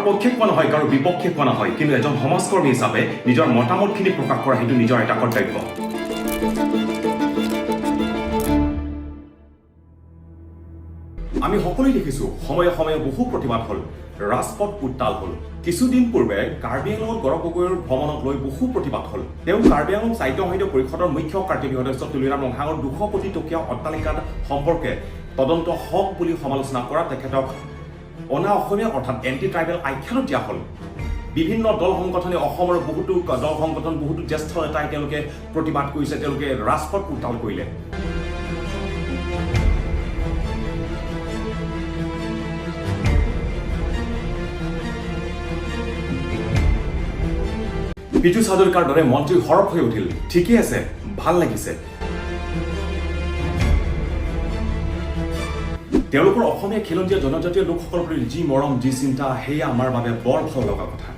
পক্ষে কোৱা নহয় কাৰো বিপক্ষে কোৱা নহয় কিন্তু এজন সমাজকৰ্মী হিচাপে নিজৰ মতামতখিনি প্ৰকাশ কৰা সেইটো নিজৰ এটা কৰ্তব্য আমি সকলোৱে দেখিছো সময়ে সময়ে বহু প্ৰতিবাদ হল ৰাজপথ উত্তাল হল কিছুদিন পূৰ্বে কাৰ্বি আংলঙত গৌৰৱ গগৈৰ ভ্ৰমণক লৈ বহু প্ৰতিবাদ হল তেওঁ কাৰ্বি আংলং সাহিত্য সমিতি পৰিষদৰ মুখ্য কাৰ্যবাহী সদস্য তুলিৰাম ৰংফাৰৰ 200 কোটি টকীয়া অট্টালিকাত সম্পৰ্কে তদন্ত হওক বুলি সমালোচনা কৰা তেখেতক অনা অসমীয়া অৰ্থাৎ এন্টি ট্ৰাইবেল আখ্যানো দিয়া হল বিভিন্ন দল সংগঠনে অসমৰ বহুতো দল সংগঠন বহুতো জ্যেষ্ঠ নেতাই তেওঁলোকে প্ৰতিবাদ কৰিছে তেওঁলোকে ৰাজপথ উত্তাল কৰিলে পিটু হাজৰিকাৰ দৰে মন্ত্ৰী হৰফ হৈ উঠিল ঠিকই আছে ভাল লাগিছে তেওঁলোকৰ অসমীয়া খিলঞ্জীয়া জনজাতীয় লোকসকলৰ প্ৰতি যি মৰম যি চিন্তা হেয়া আমাৰ বাবে বৰ ভাল লগা কথা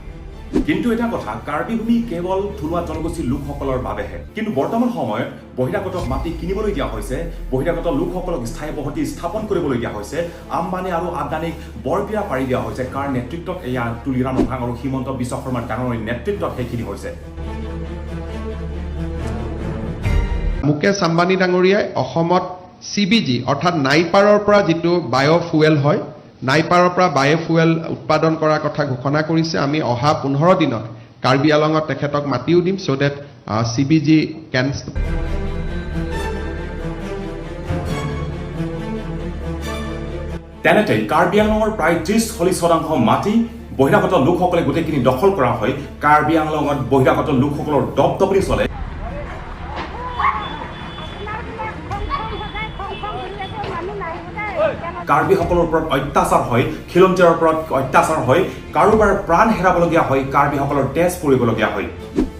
কিন্তু এটা কথা কাৰ্বি ভূমি কেৱল থলুৱা জনগোষ্ঠীৰ লোকসকলৰ বাবেহে কিন্তু বৰ্তমান সময়ত বহিৰাগত মাটি কিনিবলৈ দিয়া হৈছে বহিৰাগত লোকসকলক স্থায়ী বসতি স্থাপন কৰিবলৈ দিয়া হৈছে আম্বানী আৰু আদানীক বৰপিৰা পাৰি দিয়া হৈছে কাৰ নেতৃত্বত এয়া তুলিৰাম ৰংফাৰ আৰু হিমন্ত বিশ্ব শৰ্মাৰ ডাঙৰ নেতৃত্বত সেইখিনি হৈছে মুকেশ আম্বানী ডাঙৰীয়াই অসমত CBG অৰ্থাৎ নাইপাৰৰ পৰা যিটো বায়োফুয়েল হয় নাইপাৰৰ পৰা বায়োফুয়েল উৎপাদন কৰাৰ কথা ঘোষণা কৰিছে আমি অহা 15 দিনত কাৰ্বি আংলঙত তেখেতক মাতিও দিম সো দ্যাট CBG কেন তেনেতে কাৰ্বি আংলঙৰ প্ৰায় 30-40% মাটি বহিৰাগত লোকসকলে গোটেইখিনি দখল কৰা হয় কাৰ্বি আংলঙত বহিৰাগত লোকসকলৰ দপদপনি চলে কাৰ্বিসকলৰ ওপৰত অত্যাচাৰ হয় খিলঞ্জীয়াৰ ওপৰত অত্যাচাৰ হয় কাৰোবাৰ প্ৰাণ হেৰাবলগীয়া হয় কাৰ্বিসকলৰ তেজ পৰিবলগীয়া হয়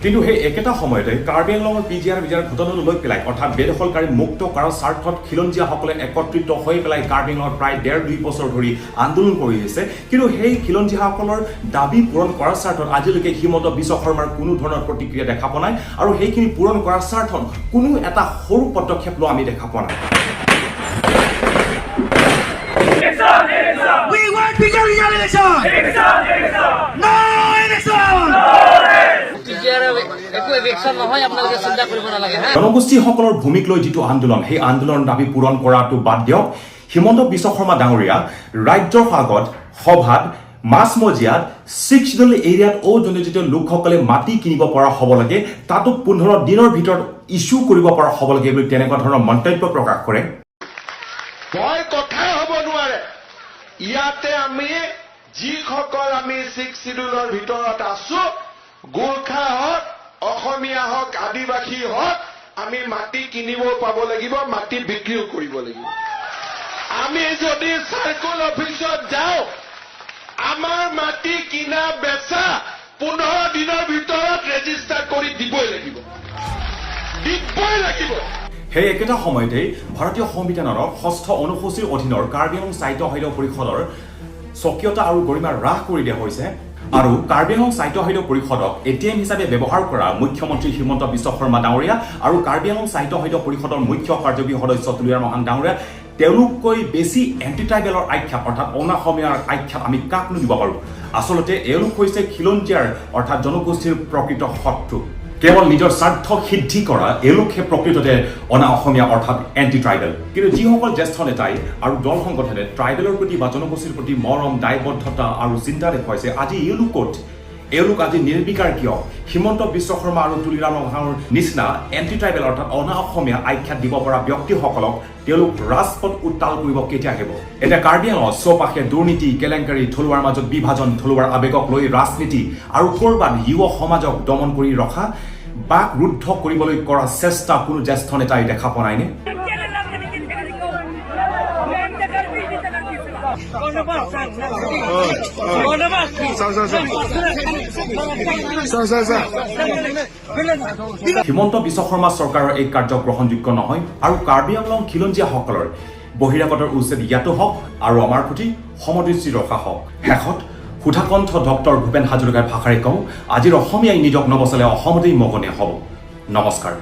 কিন্তু সেই একেটা সময়তে কাৰ্বি আংলঙৰ পিজিআৰ ঘটনাটো লৈ পেলাই অৰ্থাৎ বেদখলকাৰী মুক্ত কৰাৰ স্বাৰ্থত খিলঞ্জীয়াসকলে একত্ৰিত হৈ পেলাই কাৰ্বি আংলঙত প্ৰায় 1.5-2 বছৰ ধৰি আন্দোলন কৰি আহিছে কিন্তু সেই খিলঞ্জীয়াসকলৰ দাবী পূৰণ কৰাৰ স্বাৰ্থত আজিলৈকে হিমন্ত বিশ্ব শৰ্মাৰ কোনো ধৰণৰ প্ৰতিক্ৰিয়া দেখা পোৱা নাই আৰু সেইখিনি পূৰণ কৰাৰ স্বাৰ্থত কোনো এটা সৰু পদক্ষেপ লোৱা আমি দেখা পোৱা নাই We want bigger election! No election! জনগোষ্ঠীসকলৰ ভূমিক লৈ যিটো আন্দোলন সেই আন্দোলনৰ দাবী পূৰণ কৰাটো বাদ দিয়ক হিমন্ত বিশ্ব শৰ্মা ডাঙৰীয়া ৰাজ্যৰ আগত সভাত মাছমজিয়াত 6 এৰিয়াত অ-জনজাতীয় লোকসকলে মাটি কিনিব পৰা হ'ব লাগে তাতো 15 দিনৰ ভিতৰত ইস্যু কৰিব পৰা হ'ব লাগে বুলি তেনেকুৱা ধৰণৰ মন্তব্য প্ৰকাশ কৰে ইয়াতে আমি যিসকল আমি 6 শিডিউলৰ ভিতৰত আছো গোৰ্খা হওক অসমীয়া হওক আদিবাসী হওক আমি মাটি কিনিব পাব লাগিব মাটি বিক্ৰীও কৰিব লাগিব আমি যদি সাৰ্কল অফিচত যাওঁ আমাৰ মাটি কিনা বেচা 15 দিনৰ ভিতৰত ৰেজিষ্টাৰ কৰি দিবই লাগিব সেই একেটা সময়তে ভাৰতীয় সংবিধানৰ 6ষ্ঠ অনুসূচীৰ অধীনৰ কাৰ্বি আংলং সাহিত্য সমিতি পৰিষদৰ স্বকীয়তা আৰু গৰিমা হ্ৰাস কৰি দিয়া হৈছে আৰু কাৰ্বি আংলং সাহিত্য সমিতি পৰিষদক ATM হিচাপে ব্যৱহাৰ কৰা মুখ্যমন্ত্ৰী হিমন্ত বিশ্ব শৰ্মা ডাঙৰীয়া আৰু কাৰ্বি আংলং সাহিত্য সমিতি পৰিষদৰ মুখ্য কাৰ্যবাহী সদস্য তুলিৰাম ৰংফাৰ ডাঙৰীয়া তেওঁলোককৈ বেছি এন্টি ট্ৰাইবেলৰ আখ্যা অৰ্থাৎ অনাসমীয়াৰ আখ্যা আমি কাকনো দিব পাৰোঁ আচলতে এওঁলোক হৈছে খিলঞ্জীয়াৰ অৰ্থাৎ জনগোষ্ঠীৰ প্ৰকৃত শত্ৰু কেৱল নিজৰ স্বাৰ্থ সিদ্ধি কৰা এওঁলোকে প্ৰকৃততে অনা অসমীয়া অৰ্থাৎ এন্টি ট্ৰাইবেল কিন্তু যিসকল জ্যেষ্ঠ নেতাই আৰু দল সংগঠনে ট্ৰাইবেলৰ প্ৰতি বা জনগোষ্ঠীৰ প্ৰতি মৰম দায়বদ্ধতা আৰু চিন্তা দেখুৱাইছে আজি এওঁলোক আজি নিৰ্বিকাৰ কিয় হিমন্ত বিশ্ব শৰ্মা আৰু তুলিৰাম ৰংফাৰৰ নিচিনা এন্টি ট্ৰাইবেল অৰ্থাৎ অনা অসমীয়া আখ্যা দিব পৰা ব্যক্তিসকলক তেওঁলোক ৰাজপথ উত্তাল কৰিব কেতিয়া আহিব এতিয়া কাৰ্বি আংলঙত চৌপাশে দুৰ্নীতি কেলেংকাৰী থলুৱাৰ মাজত বিভাজন থলুৱাৰ আৱেগক লৈ ৰাজনীতি আৰু কৰবাত যুৱ সমাজক দমন কৰি ৰখা বাক ৰুদ্ধ কৰিবলৈ কৰা চেষ্টা কোনো জ্যেষ্ঠ নেতাই দেখা পোৱা নাইনে হিমন্ত বিশ্ব শৰ্মা চৰকাৰৰ এই কাৰ্য গ্ৰহণযোগ্য নহয় আৰু কাৰ্বি আংলং খিলঞ্জীয়াসকলৰ বহিৰাগতৰ উচ্ছেদ ইয়াতো হওক আৰু আমাৰ প্ৰতি সমদৃষ্টি ৰখা হওক শেষত সুধাকণ্ঠ ডক্টৰ ভূপেন হাজৰিকাৰ ভাষাৰে কওঁ আজিৰ অসমীয়াই নিজক নবচালে অসমতেই মগনীয়া হ'ব নমস্কাৰ